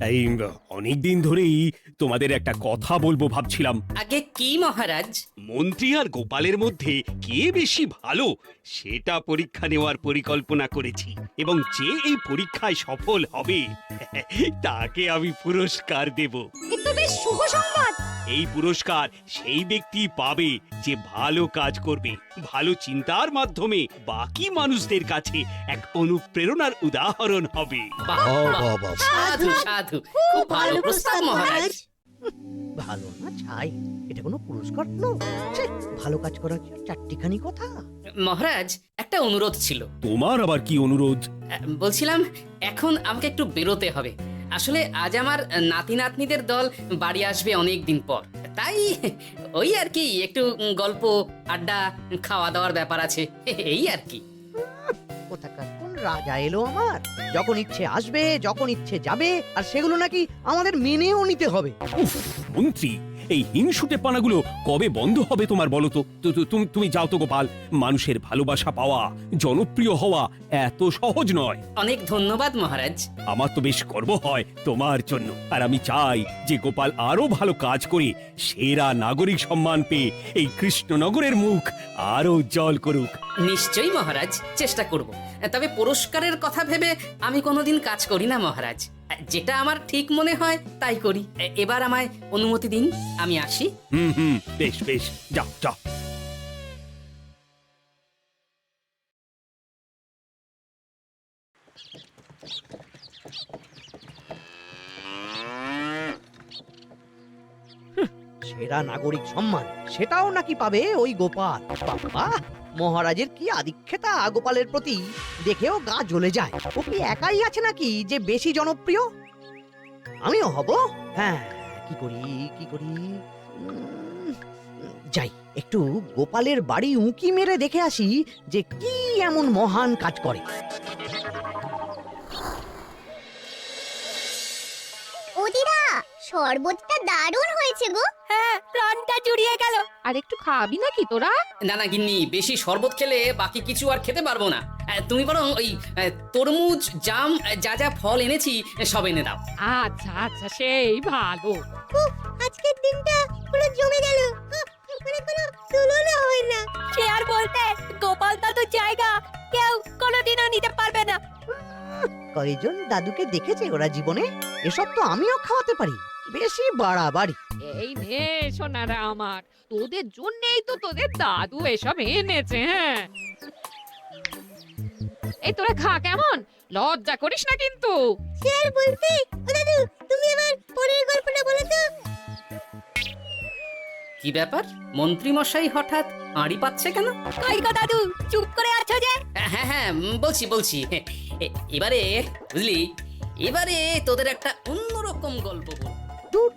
এই অনেকদিন ধরেই তোমাদের একটা কথা বলবো ভাবছিলাম। আগে কি মহারাজ? মন্ত্রী আর গোপালের মধ্যে কে বেশি ভালো সেটা পরীক্ষা নেওয়ার পরিকল্পনা করেছি, এবং যে এই পরীক্ষায় সফল হবে তাকে আমি পুরস্কার দেব। এ তো বেশ শুভ সংবাদ। এই পুরস্কার সেই ব্যক্তি পাবে যে ভালো কাজ করবে, ভালো চিন্তার মাধ্যমে বাকি মানুষদের কাছে এক অনুপ্রেরণার উদাহরণ হবে। বাহ, বাহ, সাধু সাধু, খুব ভালো প্রস্তাব মহারাজ। ভালো না ছাই, এটা কোনো পুরস্কার নয়। ছি, ভালো কাজ করার কি চারটিখানি কথা? মহারাজ, একটা অনুরোধ ছিল। তোমার আবার কি অনুরোধ? বলছিলাম এখন আমাকে একটু বেরোতে হবে। আসলে আজ আমার নাতি নাতনিদের দল বাড়ি আসবে অনেক দিন পর, তাই ওই আর কি একটু গল্প আড্ডা খাওয়া দাওয়ার ব্যাপার আছে, এই আর কি। কোথাকার কোন রাজা এলো আমার? যখন ইচ্ছে আসবে, যখন ইচ্ছে যাবে, আর সেগুলো নাকি আমাদের মেনেও নিতে হবে। উফ, মন্ত্রী, এই হিংসুটে পানাগুলো কবে বন্ধ হবে তোমার বলো তো? তুমি যাও তো গোপাল। মানুষের ভালোবাসা পাওয়া, জনপ্রিয় হওয়া এত সহজ নয়। অনেক ধন্যবাদ মহারাজ। আমার তো বেশ গর্ব হয় তোমার জন্য, আর আমি চাই যে গোপাল আরো ভালো কাজ করে সেরা নাগরিক সম্মান পেয়ে এই কৃষ্ণনগরের মুখ আরো উজ্জ্বল করুক। নিশ্চয়ই মহারাজ, চেষ্টা করব। তবে পুরস্কারের কথা ভেবে আমি কোনোদিন কাজ করি না মহারাজ, যেটা আমার ঠিক মনে হয় তাই করি। এবার আমায় অনুমতি দিন, আমি আসি। হুম, বেশ বেশ, যাও যাও। সেরা নাগরিক সম্মান সেটাও নাকি পাবে ওই গোপাল? বাবা, মহারাজের কি আদিক্ষেতা গোপালের প্রতি, দেখেও গা জ্বলে যায়। ও কি একাই আছে নাকি যে বেশি জনপ্রিয়? আমিও হব। হ্যাঁ, কি করি যাই, একটু গোপালের বাড়ি উঁকি মেরে দেখে আসি যে কি এমন মহান কাজ করে। ওদিরা, শরবতটা দারুণ হয়েছে গো। হ্যাঁ, প্রাণটা জুড়িয়ে গেল। আর একটু খাবি নাকি তোরা? না না গিন্নি, বেশি শরবত খেলে বাকি কিছু আর খেতে পারবো না। তুমি বরং ওই তরমুজ, জাম, যা যা ফল এনেছি সব এনে দাও। আচ্ছা আচ্ছা, সেই ভালো। আজকের দিনটা পুরো জমে গেল, মানে কোনো তুলনা হয় না। সে আর বলতে, গোপাল দাদুর জায়গা কেউ কোনোদিনও নিতে পারবে না। কয়জন দাদুকে দেখেছে ওরা জীবনে? এসব তো আমিও খাওয়াতে পারি। বেশি বাড়াবাড়ি। এই নে সোনারা আমার, তোদের জন্যই তো তোদের দাদু এসব এনেছে। হ্যাঁ, এই তোরা খা, কেমন লজ্জা করিস না কিন্তু। সে আর বলতে, ও দাদু তুমি আমার পরের গল্পটা বলো তো। কি ব্যাপার, মন্ত্রী মশাই হঠাৎ আড়ি পাচ্ছে কেন? কই গো দাদু, চুপ করে আছো যে? হ্যাঁ, বলছি। এবারে বুঝলি, এবারে তোদের একটা অন্যরকম গল্প বল। ধুর,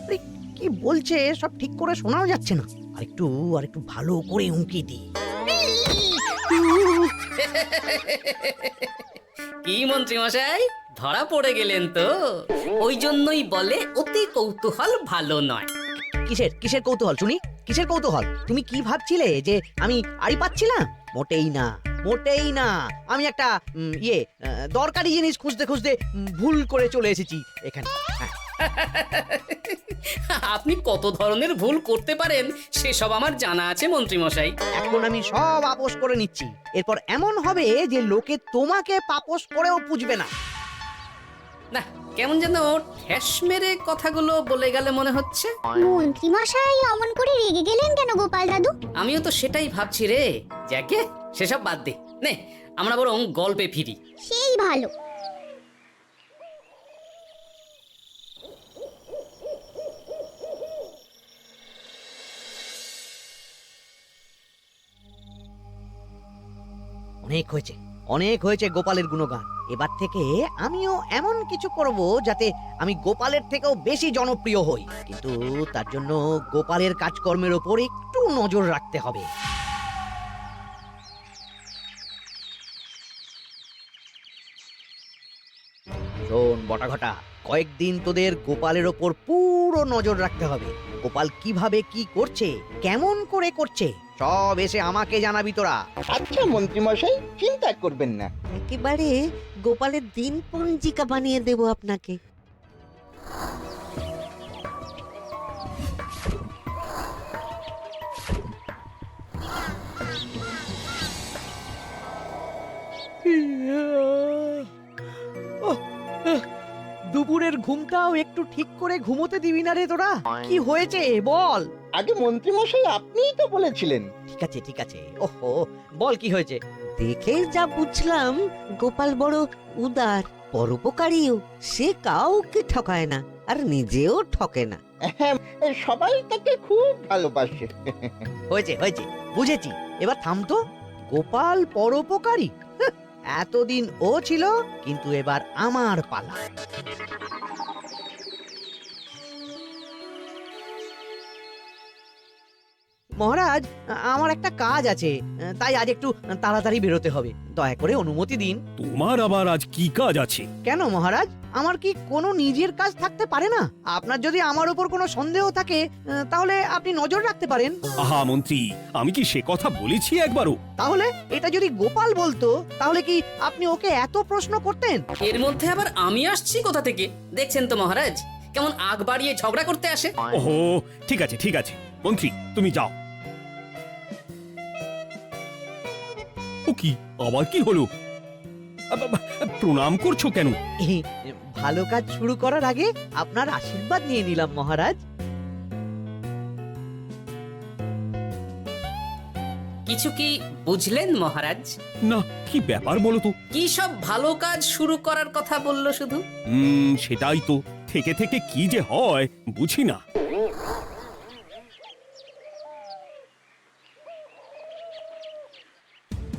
আরে কি বলছে সব ঠিক করে শোনাও যাচ্ছে না। আরেকটু ভালো করে উঁকি দি। কি মন্ত্রী মশাই, ধরা পড়ে গেলেন তো? ওই জন্যই বলে অতি কৌতূহল ভালো নয়। কিসের কৌতূহল শুনি? কিসের কৌতূহল? তুমি কি ভাবছিলে যে আমি আড়ি পাচ্ছিলাম? মোটেই না। আমি একটা দরকারি জিনিস খুঁজতে ভুল করে চলে এসেছি এখানে। হ্যাঁ। আপনি কত ধরনের ভুল করতে পারেন সেসব আমার জানা আছে মন্ত্রী মশাই। এখন আমি সব আপোষ করে নিচ্ছি। এরপর এমন হবে যে লোকে তোমাকে পাপোশ করেও পুজবে না। না, কেমন যেন ঠেস মেরে কথাগুলো বলে গেলে মনে হচ্ছে। মন্ত্রী মশাই অমন করে রেগে গেলেন কেন গোপাল দাদু? আমিও তো সেটাই ভাবছি রে। যাকে সেসব বাদ দে, নে আমরা বরং গল্পে ফিরি। সেই ভালো। অনেক হয়েছে গোপালের গুণগান। এবার থেকে আমিও এমন কিছু করব যাতে আমি গোপালের থেকেও বেশি জনপ্রিয় হই। কিন্তু তার জন্য গোপালের কাজকর্মের ওপর একটু নজর রাখতে হবে। শোন বটাঘটা, কয়েকদিন তোদের গোপালের ওপর পুরো নজর রাখতে হবে। গোপাল কিভাবে কি করছে, কেমন করে করছে, সব এসে আমাকে জানাবি তোরা। আচ্ছা মন্ত্রীমশাই, চিন্তা করবেন না। একেবারে গোপালের দিন পঞ্জিকা বানিয়ে দেব আপনাকে। ওহ, দুপুরের ঘুমটাও একটু ঠিক করে ঘুমোতে দিবি না রে তোরা? কি হয়েছে বল। আগে মন্ত্রীমশাই আপনিই তো বলেছিলেন। ঠিক আছে ওহো, বল কি হয়েছে। দেখে যা বুঝলাম গোপাল বড় উদার, পরোপকারীও। সে কাউকে ঠকায় না, আর নিজেও ঠকে না। হ্যাঁ, সবাই তাকে খুব ভালোবাসে। হয়েছে বুঝেছি। এবার থাম তো। গোপাল পরোপকারী? হাহ, এতদিন ও ছিল, কিন্তু এবার আমার পালা। মহারাজ, আমার একটা কাজ আছে, তাই আজ একটু তাড়াতাড়ি বেরোতে হবে। দয়া করে অনুমতি দিন। তোমার আবার আজ কি কাজ আছে? কেন মহারাজ, আমার কি কোনো নিজের কাজ থাকতে পারে না? আপনার যদি আমার উপর কোনো সন্দেহ থাকে, তাহলে আপনি নজর রাখতে পারেন। আহা মন্ত্রী, আমি কি সে কথা বলেছি একবারও? তাহলে এটা যদি গোপাল বলতো, তাহলে কি আপনি ওকে এত প্রশ্ন করতেন? এর মধ্যে আবার আমি আসছি কোথা থেকে? দেখছেন তো মহারাজ, কেমন আগ বাড়িয়ে ঝগড়া করতে আসে। ওহো, ঠিক আছে মন্ত্রী, তুমি যাও। ও কি, আবার কি হলো? প্রণাম করছো কেন? ভালো কাজ শুরু করার আগে আপনার আশীর্বাদ নিয়ে নিলাম মহারাজ। কিছু কি বুঝলেন মহারাজ? না, কি ব্যাপার বলো তো? কি সব ভালো কাজ শুরু করার কথা বললো শুধু? সেটাই তো, থেকে থেকে কি যে হয় বুঝি না।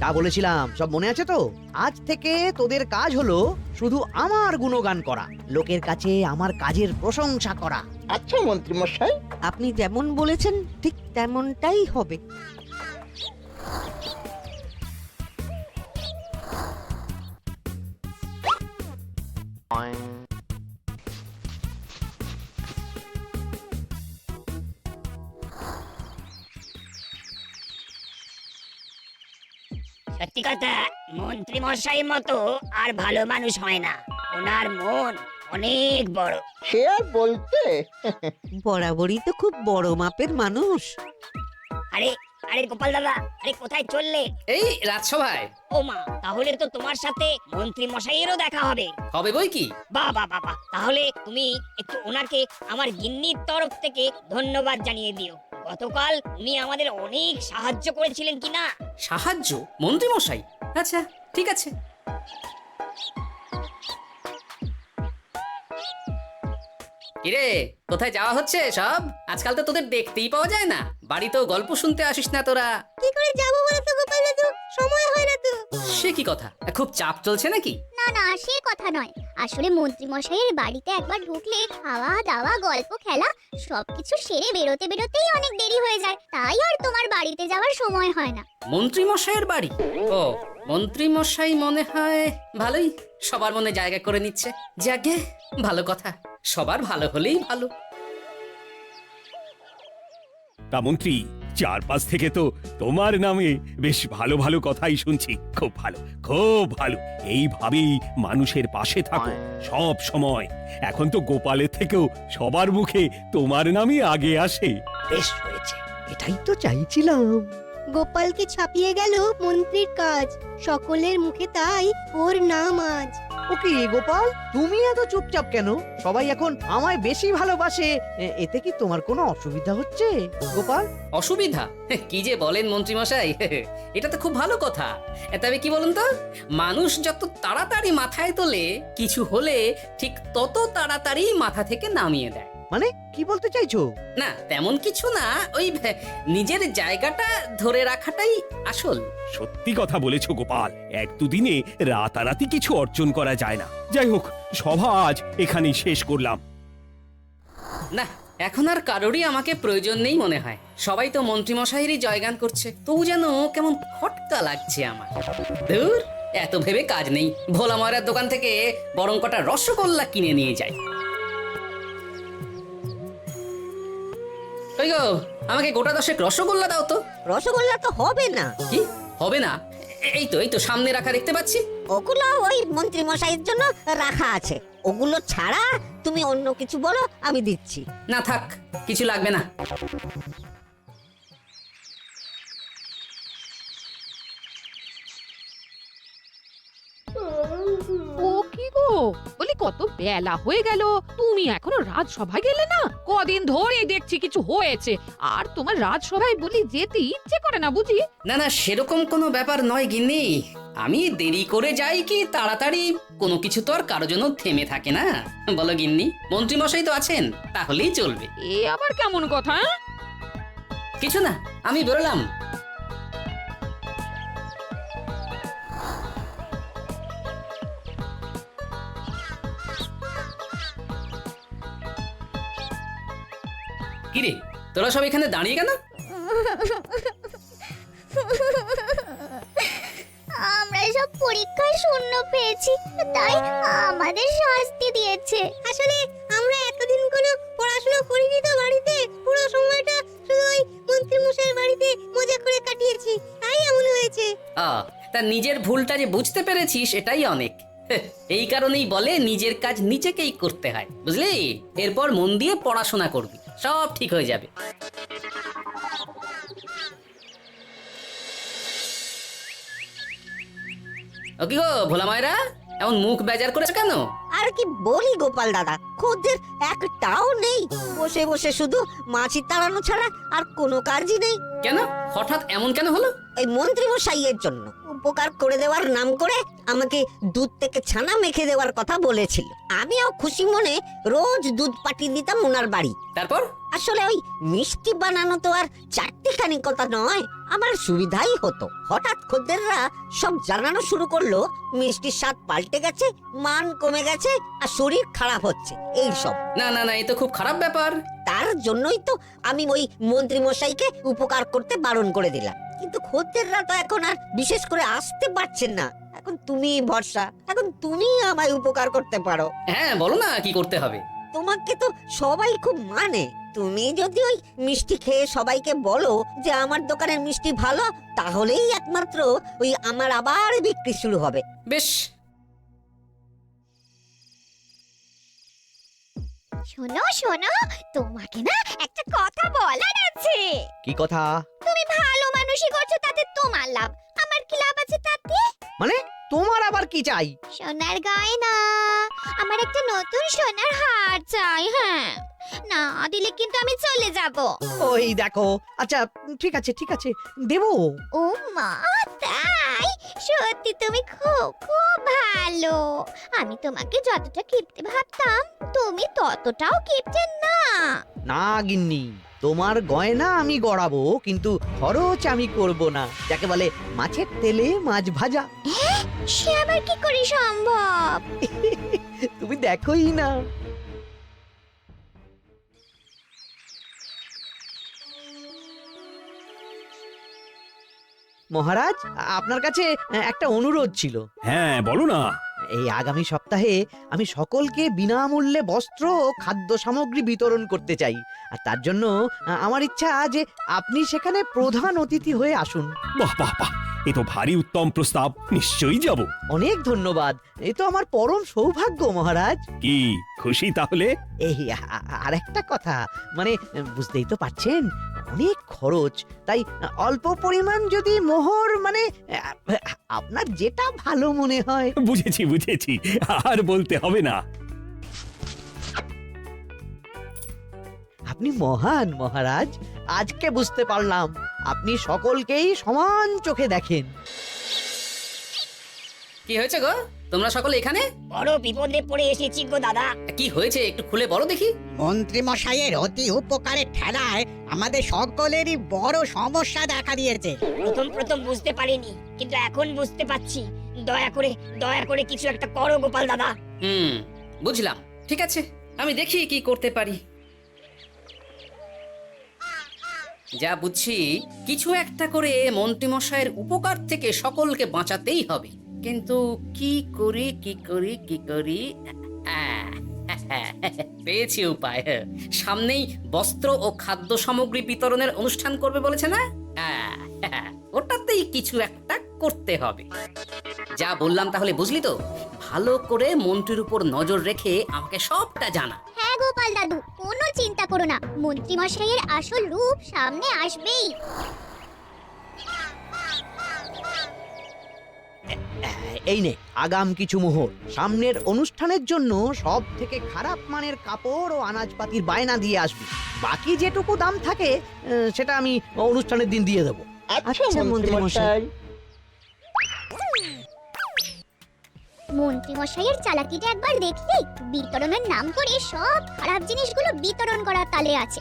তা বলেছিলাম, সব মনে আছে তো? আজ থেকে তোদের কাজ হলো শুধু আমার গুণগান করা, লোকের কাছে আমার কাজের প্রশংসা করা। আচ্ছা মন্ত্রীমশাই। আপনি যেমন বলেছেন ঠিক তেমনটাই হবে। সত্যি কথা, মন্ত্রী মশাই মতো আর ভালো মানুষ হয় না। ওনার মন অনেক বড়। সে আর বলতে। বরাবরই তো খুব বড় মাপের মানুষ। আরে আরে গোপাল দাদা, আরে কোথায় চললে? এই রাজসভায়। ও মা, তাহলে তো তোমার সাথে মন্ত্রী মশাইয়েরও দেখা হবে। হবে বই কি? বাহ বাহ বাহ বাহ, তাহলে তুমি একটু ওনাকে আমার গিন্নির তরফ থেকে ধন্যবাদ জানিয়ে দিও। গতকাল উনি আমাদের অনেক সাহায্য করেছিলেন কিনা। সাহায্য? মন্ত্রী মশাই? আচ্ছা, ঠিক আছে। কিরে, কোথায় যাওয়া হচ্ছে সব? আজকাল তো তোদের দেখতেই পাওয়া যায় না। বাড়িতেও গল্প শুনতে আসিস না তোরা। কি করে যাবো বলো তো গোপাল দাদু, সময় হয় না তো। সে কি কথা, খুব চাপ চলছে নাকি? না না, সে কথা নয়। আসলে মন্ত্রী মশাইয়ের বাড়িতে একবার ঢুকলে খাওয়া দাওয়া গল্প খেলা সবকিছু সেরে বেরোতে বেরোতেই অনেক দেরি হয়ে যায়, তাই আর তোমার বাড়িতে যাওয়ার সময় হয় না। মন্ত্রী মশাইয়ের বাড়ি? ও, মন্ত্রী মশাই মনে হয় ভালোই সবার মনে জায়গা করে নিচ্ছে। যাকে ভালো কথা, সবার ভালো হলেই ভালো। তা মন্ত্রী, চারপাশ থেকে তো তোমার নামে বেশ ভালো ভালো কথাই শুনছি। খুব ভালো। এইভাবেই মানুষের পাশে থাকো সব সময়। এখন তো গোপালের থেকেও সবার মুখে তোমার নামই আগে আসে। বেশ হয়েছে, এটাই তো চাইছিলাম। গোপালকে ছাপিয়ে গেল মন্ত্রীর কাজ, সকলের মুখে তাই ওর নাম আজ। ওকে গোপাল, তুমি এত চুপচাপ কেন? সবাই এখন আমায় বেশি ভালোবাসে, এতে কি তোমার কোনো অসুবিধা হচ্ছে গোপাল? অসুবিধা? কি যে বলেন মন্ত্রী মশাই, এটা তো খুব ভালো কথা। তবে কি বলুন তো, মানুষ যত তাড়াতাড়ি মাথায় তোলে, কিছু হলে ঠিক তত তাড়াতাড়ি মাথা থেকে নামিয়ে দেয়। মানে কি বলতে চাইছো? না, তেমন কিছু না, ওই নিজের জায়গাটা ধরে রাখাটাই আসল। সত্যি কথা বলেছো গোপাল, এক দুদিনে রাতারাতি কিছু অর্জন করা যায় না। যাই হোক, সভা আজ এখানেই শেষ করলাম। না, এখন আর কারোরই আমাকে প্রয়োজন নেই মনে হয়। সবাই তো মন্ত্রী মশাইয়েরই জয়গান করছে, তবু যেন কেমন খটকা লাগছে আমার। ধুর, এত ভেবে কাজ নেই। ভোলা ময়রার দোকান থেকে বরং কটা রসগোল্লা কিনে নিয়ে যাই। কই গো, আমাকে গোটা 10 রসগোল্লা দাও তো। রসগোল্লা তো হবে না। কি হবে না? এই তো সামনে রাখা দেখতে পাচ্ছি। ওগুলো ওই মন্ত্রী মশাইয়ের জন্য রাখা আছে। ওগুলো ছাড়া তুমি অন্য কিছু বলো, আমি দিচ্ছি। না থাক, কিছু লাগবে না। ও কি গো, বলি কত বেলা হয়ে গেল, তুমি এখনো রাজসভায় গেলে না? কদিন ধরে দেখছি কিছু হয়েছে, আর তোমার রাজসভায় বলি যেতে ইচ্ছে করে না বুঝি? না সেরকম কোনো ব্যাপার নয় গিন্নি। আমি দেরি করে যাই কি তাড়াতাড়ি, কোনো কিছু তো আর কারো জন্য থেমে থাকে না। বলো গিন্নি, মন্ত্রী মশাই তো আছেন, তাহলেই চলবে। এ আবার কেমন কথা? কিছু না, আমি বেরোলাম। কিরে, তোরা সব এখানে দাঁড়িয়ে কেন? আমরা সব পরীক্ষায় শূন্য পেয়েছি, তাই আমাদের শাস্তি দিয়েছে। আসলে আমরা এতদিন কোনো পড়াশোনা করিনি তো বাড়িতে, পুরো সময়টা শুধু ওই মন্ত্রী মশাইয়ের বাড়িতে মজা করে কাটিয়েছি, তাই এমন হয়েছে। তা নিজের ভুলটা যে বুঝতে পেরেছিস এটাই অনেক। এই কারণেই বলে নিজের কাজ নিজেকেই করতে হয়, বুঝলি? এরপর মন দিয়ে পড়াশোনা করবি, সব ঠিক হয়ে যাবে। ও কি গো ভোলা মায়েরা, এমন মুখ বেজার করেছে কেন? আর কি বলি গোপাল দাদা, খদ্দের একটাও নেই। বসে বসে শুধু মাছি তাড়ানো ছাড়া আর কোনো কাজই নেই। কেন হঠাৎ এমন কেন হলো? এই মন্ত্রী মশাইয়ের জন্য উপকার করে দেওয়ার নাম করে আমাকে দুধ থেকে ছানা মেখে দেওয়ার কথা বলেছিল। আমিও খুশি মনে রোজ দুধ পাঠিয়ে দিতাম ওনার বাড়ি। তারপর? আসলে ওই মিষ্টি বানানো তো আর চারটিখানি কথা নয়, আমার সুবিধাই হতো। হঠাৎ খদ্দেররা সব জানানো শুরু করলো মিষ্টির স্বাদ পাল্টে গেছে, মান কমে গেছে, আর শরীর খারাপ হচ্ছে, এই সব। না এ তো খুব খারাপ ব্যাপার। তার জন্যই তো আমি ওই মন্ত্রী মশাইকে উপকার করতে বারণ করে দিলাম। কিন্তু খদ্দেররা তো এখন আর বিশেষ করে আসতে পারছেন না। এখন তুমি ভরসা, এখন তুমি আমায় উপকার করতে পারো। হ্যাঁ বলো না, কি করতে হবে? তোমাকে তো সবাই খুব মানে। তুমি যদি ওই মিষ্টি খেয়ে সবাইকে বলো যে আমার দোকানের মিষ্টি ভালো, তাহলেই একমাত্র ওই আমার আবার বিক্রি শুরু হবে। বেশ। শোনো শোনো, তোমাকে না একটা কথা বলার আছে। কি কথা? তুমি ভালো মানুষই করছো, তাতে তোমার লাভ, আমার কি লাভ আছে তাতে? মানে তোমার আবার কি চাই? সোনার গয়না, আমার একটা নতুন সোনার হার চাই। হ্যাঁ, না দিলে কিন্তু আমি চলে যাব। ওই দেখো, আচ্ছা ঠিক আছে দেবো। ও মা, তাই? সত্যি তুমি খুব খুব ভালো। আমি তোমাকে যতটা কিপটে ভাবতাম, তুমি ততটাও কিপটে না। না গিন্নি, তোমার গয়না আমি গড়াবো, কিন্তু খরচ আমি করব না। যাকে বলে মাছের তেলে মাছ ভাজা। সে আবার কি করে সম্ভব? তুমি দেখোই না। মহারাজ, আপনার কাছে একটা অনুরোধ ছিল। হ্যাঁ বলো না। এই আগামী সপ্তাহে আমি সকলকে বিনামূল্যে বস্ত্র ও খাদ্য সামগ্রী বিতরণ করতে চাই, আর তার জন্য আমার ইচ্ছা যে আপনি সেখানে প্রধান অতিথি হয়ে আসুন। বাহ বাহ বাহ, এ তো ভারী উত্তম প্রস্তাব, নিশ্চয়ই যাব। অনেক ধন্যবাদ, এ তো আমার পরম সৌভাগ্য মহারাজ। কি খুশি তাহলে? এই আর একটা কথা, মানে বুঝতেই তো পারছেন অনেক খরচ, তাই অল্প পরিমাণ যদি মোহর, মানে আপনার যেটা ভালো মনে হয়। বুঝেছি, আর বলতে হবে না। আপনি মহান মহারাজ, আজকে বুঝতে পারলাম আপনি সকলকেই সমান চোখে দেখেন। কি হয়েছে গো, তোমরা সকলে এখানে? বড় বিপদে পড়ে এসেছি গো দাদা। কি হয়েছে একটু খুলে বলো দেখি। মন্ত্রী মশাইয়ের অতি উপকারের ঠেলায় আমাদের সকলেরই বড় সমস্যা দেখা দিয়েছে। প্রথম বুঝতে পারিনি, কিন্তু এখন বুঝতে পারছি। দয়া করে কিছু একটা করো গোপাল দাদা। বুঝলাম, ঠিক আছে, আমি দেখি কি করতে পারি। যা বুঝছি, কিছু একটা করে মন্ত্রীমশাইয়ের উপকার থেকে সকলকে বাঁচাতেই হবে। কিন্তু কি করি হ্যাঁ, পেয়েছি উপায়। সামনেই বস্ত্র ও খাদ্য সামগ্রী বিতরণের অনুষ্ঠান করবে বলেছে না? হ্যাঁ, ওটাতেই কিছু একটা করতে হবে। যা বললাম তাহলে বুঝলি তো? ভালো করে মন্ত্রীর উপর নজর রেখে আমাকে সবটা জানা। হ্যাঁ গোপাল দাদু, কোনো চিন্তা করো না, মন্ত্রী মশাইয়ের আসল রূপ সামনে আসবেই। এই নে আগাম কিছু মোহর। সামনের অনুষ্ঠানের জন্য সব থেকে খারাপ মানের কাপড় ও আনাজপাতির বায়না দিয়ে আসবি। বাকি যেটুকু দাম থাকে সেটা আমি অনুষ্ঠানের দিন দিয়ে দেবো। আচ্ছা আচ্ছা, মন্ত্রী মন্ত্রী মশাই। মন্ত্রী মশাইয়ের চালাকিটা একবার দেখলি? বিতরণের নাম করে সব খারাপ জিনিসগুলো বিতরণ করার তালে আছে।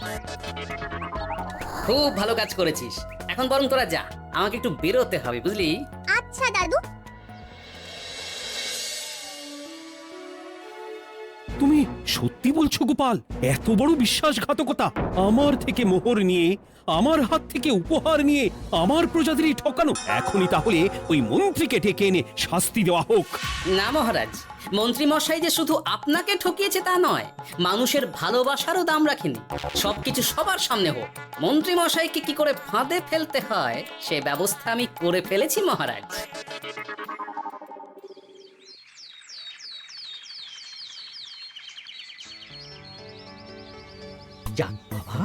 খুব ভালো কাজ করেছিস। এখন বরং তোরা যা, আমাকে একটু বেরোতে হবে বুঝলি। আচ্ছা দাদু। তুমি সত্যি বলছো গোপাল? এত বড় বিশ্বাসঘাতকতা! আমার থেকে মোহর নিয়ে, আমার হাত থেকে উপহার নিয়ে আমার প্রজাদেরই ঠকানো। এখনই তাহলে ওই মন্ত্রীকে ডেকে এনে শাস্তি দেওয়া হোক। না মহারাজ, মন্ত্রী মশাই যে শুধু আপনাকে ঠকিয়েছে তা নয়, মানুষের ভালোবাসারও দাম রাখেনি। সবকিছু সবার সামনে হোক। মন্ত্রী মশাইকে কি করে ফাঁদে ফেলতে হয় সে ব্যবস্থা আমি করে ফেলেছি মহারাজ। যাক বাবা,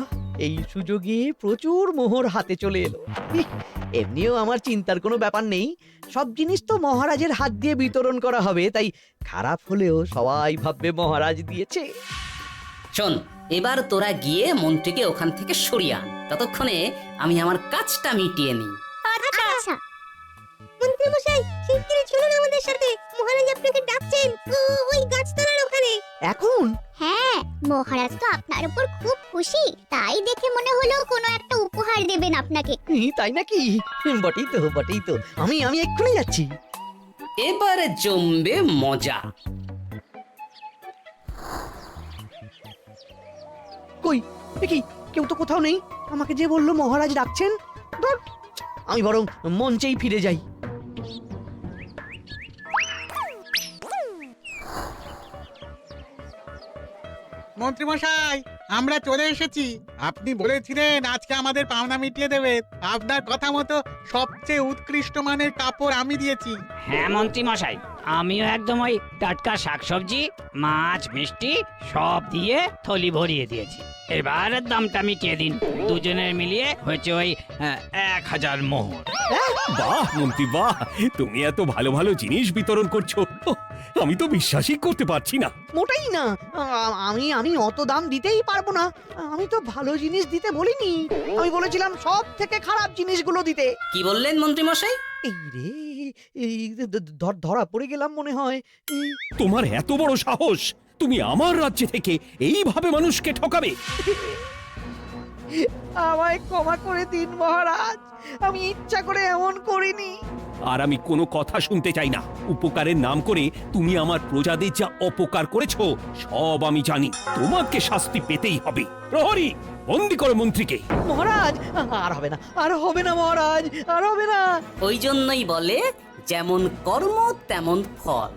এই সুযোগে প্রচুর মোহর হাতে চলে এলো। এমনিও আমার চিন্তার কোনো ব্যাপার নেই। সব জিনিস তো মহারাজের হাত দিয়ে বিতরণ করা হবে, তাই খারাপ হলেও সবাই ভাববে মহারাজ দিয়েছে। শোন, এবার তোরা গিয়ে মন্ত্রীকে ওখান থেকে সরিয়ে আন। ততক্ষণে আমি আমার কাজটা মিটিয়ে নিই। আচ্ছা মন্ত্রী মশাই, শিগগিরই চলুন আমাদের সাথে, মহারাজ আপনাকে ডাকছেন ওই গাছতলার ওখানে। এখন হ্যাঁ, মহারাজ তো আপনার উপর খুব খুশি, তাই দেখে মনে হলো কোনো একটা উপহার দেবেন আপনাকে। তাই নাকি? বটেই তো। আমি এক্ষুনি যাচ্ছি। এবারে জমবে মজা। কই দেখি কেউ তো কোথাও নেই। আমাকে যে বললো মহারাজ ডাকছেন, ধুর, আমি বরং মঞ্চেই ফিরে যাই। মন্ত্রীমশাই, আমরা চলে এসেছি। আপনি বলেছিলেন আজকে আমাদের পাওনা মিটিয়ে দেবেন। আপনার কথা মতো সবচেয়ে উৎকৃষ্ট মানের কাপড় আমি দিয়েছি। হ্যাঁ মন্ত্রী মশাই, আমিও একদম ওই টাটকা শাকসবজি, মাছ, মিষ্টি সব দিয়ে থলি ভরিয়ে দিয়েছি। এবার দামটা মিটিয়ে দিন। দুজনের মিলিয়ে হয়েছে ওই 1000 মোহর। বাহ মন্ত্রী বাহ, তুমি এত ভালো ভালো জিনিস বিতরণ করছো, ওহ, আমি তো বিশ্বাসই করতে পারছি না। মোটেই না। আমি অত দাম দিতেই পারবো না। আমি তো ভালো জিনিস দিতে বলিনি। আমি বলেছিলাম সব থেকে খারাপ জিনিসগুলো দিতে। কি বললেন মন্ত্রী মশাই? এই রে, এই ধরা পড়ে গেলাম মনে হয়। তোমার এত বড় সাহস, তুমি আমার রাজ্য থেকে এইভাবে মানুষকে ঠকাবে? আমায় ক্ষমা করে দিন মহারাজ, আমি ইচ্ছা করে এমন করিনি। আর আমি কোনো কথা শুনতে চাই না। উপকারের নাম করে তুমি আমার প্রজাদের যা অপকার করেছো সব আমি জানি। তোমাকে শাস্তি পেতেই হবে। প্রহরী, বন্দি করো মন্ত্রীকে। মহারাজ, আর হবে না মহারাজ, আর হবে না। ওই জন্যই বলে যেমন কর্ম তেমন ফল।